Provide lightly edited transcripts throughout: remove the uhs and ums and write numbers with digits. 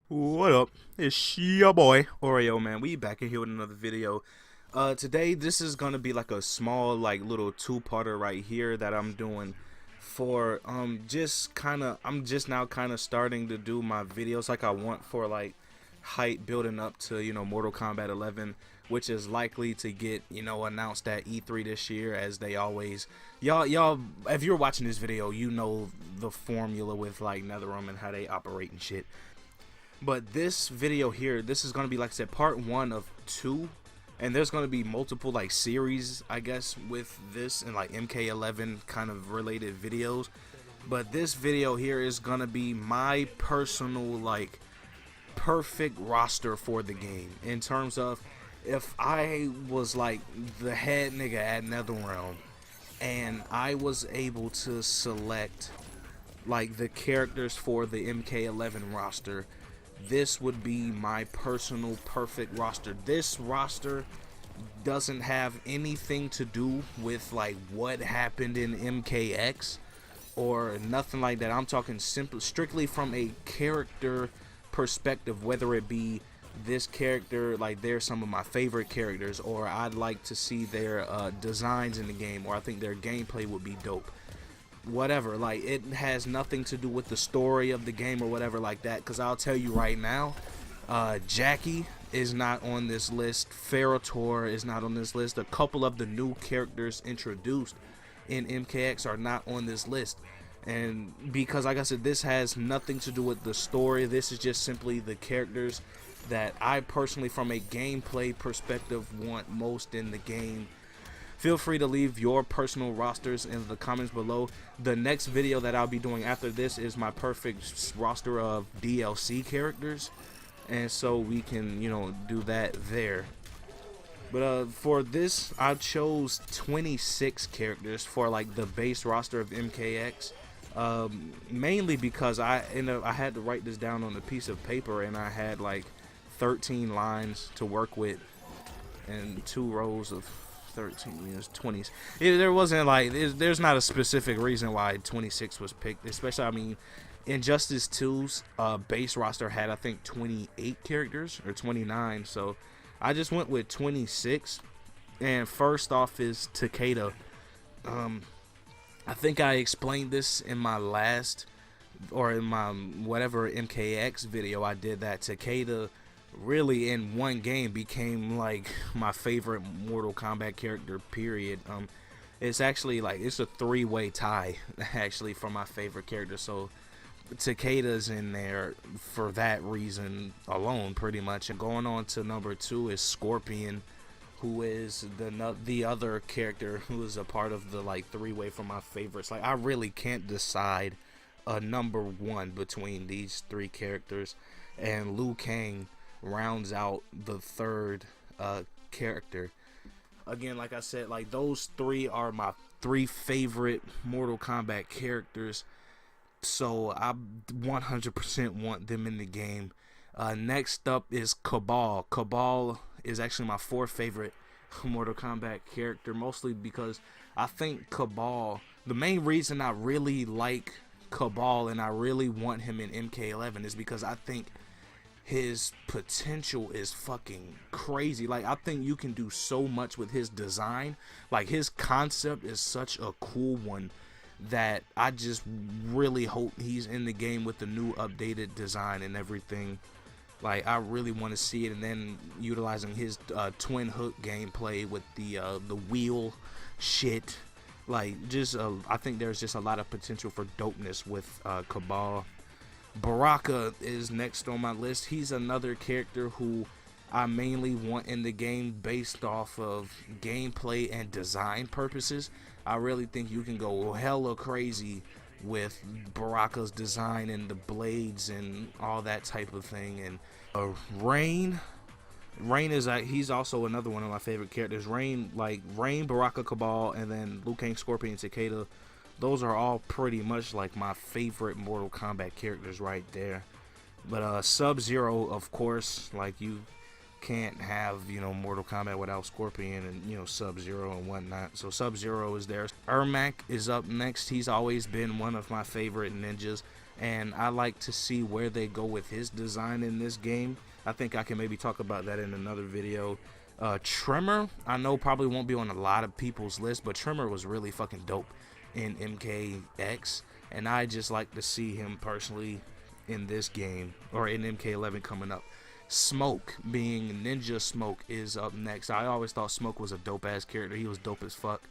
What up? It's your boy Oreo, man. We back in here with another video. Today this is gonna be like a small, like little two-parter right here that I'm doing for I'm just now kind of starting to do my videos like I want for like hype building up to Mortal Kombat 11, which is likely to get announced at E3 this year, as they always. Y'all, if you're watching this video, you know the formula with like NetherRealm and how they operate and shit. But this video here, this is going to be, like I said, part one of two. And there's going to be multiple, like, series, I guess, with this and, like, MK11 kind of related videos. But this video here is going to be my personal, like, perfect roster for the game. In terms of, if I was, like, the head nigga at NetherRealm, and I was able to select, like, the characters for the MK11 roster, this would be my personal perfect roster. This roster doesn't have anything to do with like what happened in MKX or nothing like that. I'm talking simply strictly from a character perspective, whether it be this character, like they're some of my favorite characters, or I'd like to see their designs in the game, or I think their gameplay would be dope, whatever. Like, it has nothing to do with the story of the game or whatever like that, because I'll tell you right now, Jackie is not on this list, Ferrator is not on this list, a couple of the new characters introduced in MKX are not on this list. And because, like I said, this has nothing to do with the story, this is just simply the characters that I personally, from a gameplay perspective, want most in the game. Feel free to leave your personal rosters in the comments below. The next video that I'll be doing after this is my perfect roster of DLC characters, and so we can, do that there. But for this, I chose 26 characters for like the base roster of MKX. Mainly because I had to write this down on a piece of paper, and I had like 13 lines to work with and 2 rows of 13 years, 20s. There wasn't like, there's not a specific reason why 26 was picked, especially, I mean, Injustice 2's base roster had, I think, 28 characters or 29, so I just went with 26. And first off is Takeda. I think I explained this in my last, or in my whatever MKX video I did, that Takeda really in one game became like my favorite Mortal Kombat character, period. It's actually like, it's a 3-way tie actually for my favorite character, so Takeda's in there for that reason alone, pretty much. And going on to number 2 is Scorpion, who is the other character who is a part of the like 3-way for my favorites. Like, I really can't decide a number 1 between these 3 characters, and Liu Kang rounds out the third character. Again, like I said, like, those 3 are my 3 favorite Mortal Kombat characters, so I 100% want them in the game. Next up is Cabal. Cabal is actually my 4th favorite Mortal Kombat character, mostly because I think Cabal, the main reason I really like Cabal and I really want him in MK11 is because I think his potential is fucking crazy. Like, I think you can do so much with his design. Like, his concept is such a cool one that I just really hope he's in the game with the new updated design and everything. Like, I really want to see it, and then utilizing his twin hook gameplay with the wheel shit. Like, just I think there's just a lot of potential for dopeness with Cabal. Baraka is next on my list. He's another character who I mainly want in the game based off of gameplay and design purposes. I really think you can go hella crazy with Baraka's design and the blades and all that type of thing. And Rain is he's also another one of my favorite characters. Rain, Baraka, Cabal, and then Liu Kang, Scorpion, Takeda. Those are all pretty much like my favorite Mortal Kombat characters right there. But Sub-Zero, of course, like, you can't have, Mortal Kombat without Scorpion and, Sub-Zero and whatnot. So Sub-Zero is there. Ermac is up next. He's always been one of my favorite ninjas. and I like to see where they go with his design in this game. I think I can maybe talk about that in another video. Tremor, I know probably won't be on a lot of people's list, but Tremor was really fucking dope in MKX, and I just like to see him personally in this game, or in MK11 coming up. Smoke, being Ninja Smoke, is up next. I always thought Smoke was a dope ass character. He was dope as fuck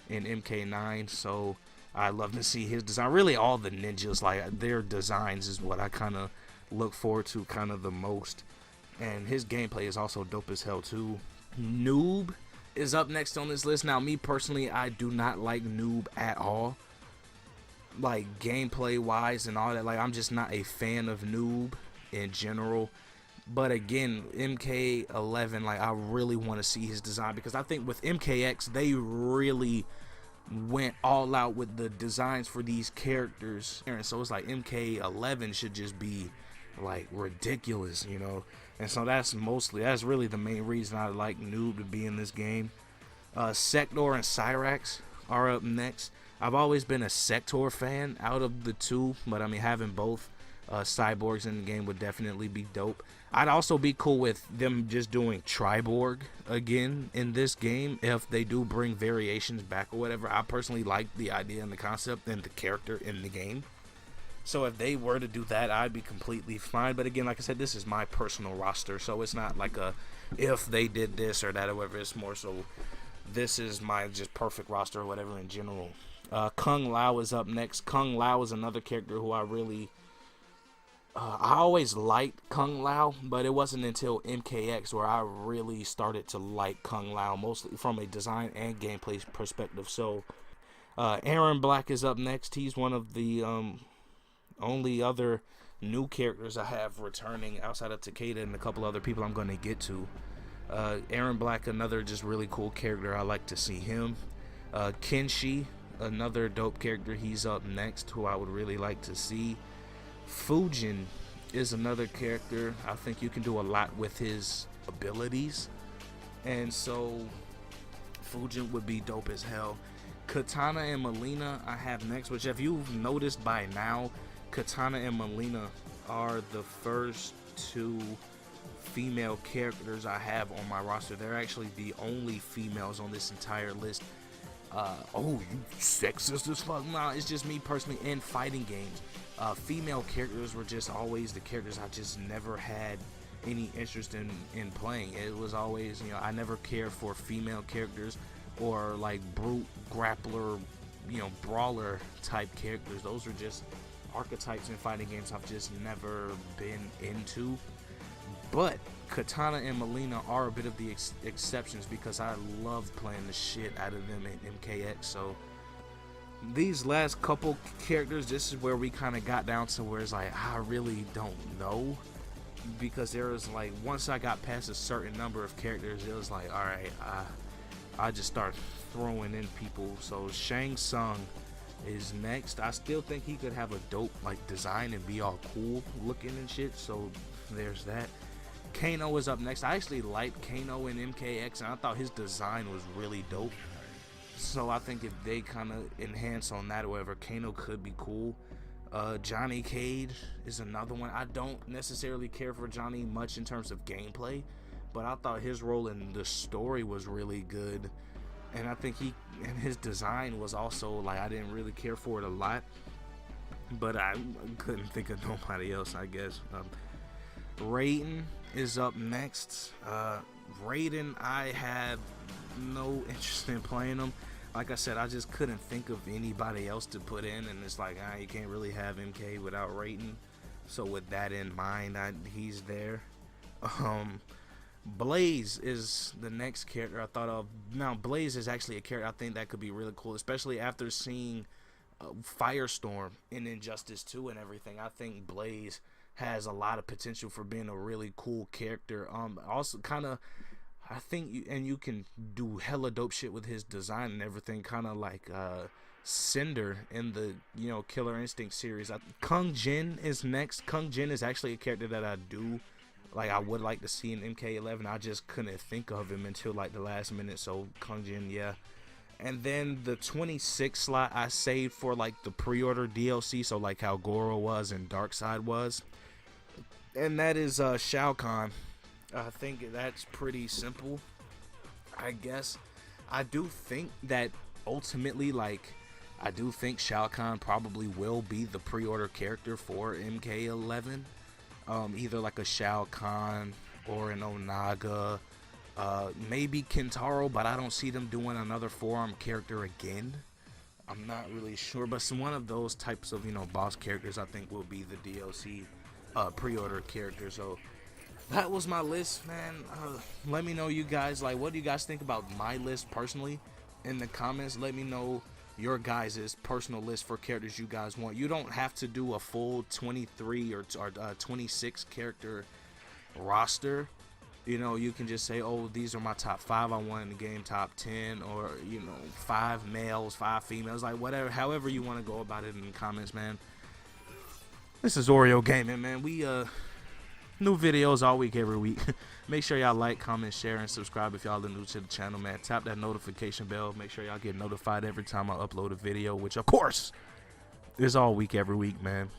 in MK9, so I love to see his design. Really, all the ninjas, like their designs, is what I kind of look forward to kind of the most. And his gameplay is also dope as hell too. Noob is up next on this list. Now, me personally, I do not like Noob at all. Like gameplay wise and all that, like I'm just not a fan of Noob in general. But again, MK11, like I really want to see his design, because I think with MKX they really went all out with the designs for these characters, and so it's like MK11 should just be like ridiculous, you know. And so that's really the main reason I like Noob to be in this game. Sector and Cyrax are up next. I've always been a Sector fan out of the two, but I mean, having both cyborgs in the game would definitely be dope. I'd also be cool with them just doing Triborg again in this game if they do bring variations back or whatever. I personally like the idea and the concept and the character in the game, so if they were to do that, I'd be completely fine. But again, like I said, this is my personal roster, so it's not like a if they did this or that or whatever. It's more so this is my just perfect roster or whatever in general. Kung Lao is up next. Kung Lao is another character who I always liked Kung Lao, but it wasn't until MKX where I really started to like Kung Lao, mostly from a design and gameplay perspective. So Aaron Black is up next. He's one of the only other new characters I have returning outside of Takeda and a couple other people I'm going to get to. Aaron Black, another just really cool character. I like to see him. Kenshi, another dope character. He's up next, who I would really like to see. Fujin is another character. I think you can do a lot with his abilities, and so Fujin would be dope as hell. Katana and Melina I have next, which if you've noticed by now, Katana and Melina are the first two female characters I have on my roster. They're actually the only females on this entire list. Oh, you sexist as fuck. Nah, it's just me personally. In fighting games, female characters were just always the characters I just never had any interest in playing. It was always, you know, I never cared for female characters or like brute grappler, you know, brawler type characters. Those are just archetypes in fighting games I've just never been into. But Katana and Melina are a bit of the exceptions, because I love playing the shit out of them in MKX. So these last couple characters, this is where we kind of got down to where it's like I really don't know, because there was like, once I got past a certain number of characters, it was like, all right, I just start throwing in people. So Shang Tsung is next. I still think he could have a dope like design and be all cool looking and shit, so there's that. Kano is up next. I actually liked Kano in MKX, and I thought his design was really dope, so I think if they kind of enhance on that or whatever, Kano could be cool. Johnny Cage is another one. I don't necessarily care for Johnny much in terms of gameplay, but I thought his role in the story was really good, and I think his design was also like, I didn't really care for it a lot, but I couldn't think of nobody else, I guess. Raiden is up next. Raiden, I have no interest in playing him. Like I said, I just couldn't think of anybody else to put in, and it's like, you can't really have MK without Raiden. So with that in mind, he's there. Blaze is the next character I thought of. Now, Blaze is actually a character I think that could be really cool, especially after seeing Firestorm in Injustice 2 and everything. I think Blaze has a lot of potential for being a really cool character. Also kind of, I think you can do hella dope shit with his design and everything, kind of like Cinder in the, you know, Killer Instinct series. Kung Jin is next. Kung Jin is actually a character that I would like to see in MK11. I just couldn't think of him until like the last minute. So Kung Jin, yeah. And then the 26 slot I saved for like the pre-order DLC, so like how Goro was and Darkseid was. And that is Shao Kahn. I think that's pretty simple, I guess. I do think that ultimately, like, I do think Shao Kahn probably will be the pre-order character for MK11. Either like a Shao Kahn or an Onaga, maybe Kentaro, but I don't see them doing another forearm character again. I'm not really sure, but one of those types of, you know, boss characters I think will be the DLC pre-order character. So that was my list, man. Let me know, you guys, like, what do you guys think about my list personally in the comments. Let me know your guys' personal list for characters you guys want. You don't have to do a full 23 or 26 character roster. You know, you can just say, oh, these are my top 5 I want in the game, top 10, or, you know, 5 males, 5 females, like whatever, however you want to go about it in the comments, man. This is Oreo Gaming, man. We new videos all week, every week. Make sure y'all like, comment, share, and subscribe if y'all are new to the channel, man. Tap that notification bell. Make sure y'all get notified every time I upload a video, which of course is all week, every week, man.